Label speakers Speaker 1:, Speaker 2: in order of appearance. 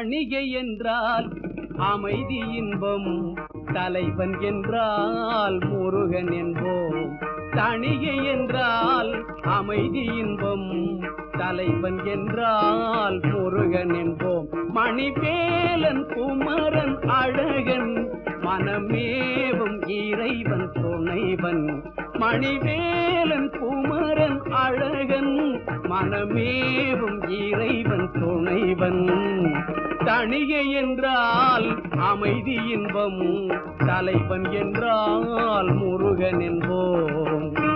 Speaker 1: தணிகை என்றால் அமைதி இன்பம், தலைவன் என்றால் முருகன் என்போம். தணிகை என்றால் அமைதி இன்பம், தலைவன் என்றால் முருகன் என்போம். மணிவேலன் குமரன் அழகன், மனமேவும் இறைவன் துணைவன். மணிவேலன் குமரன் அழகன், மனமேவும் இறைவன் துணைவன். தணிகை என்றால் அமைதி இன்பம், தலைவன் என்றால் முருகன் என்போம்.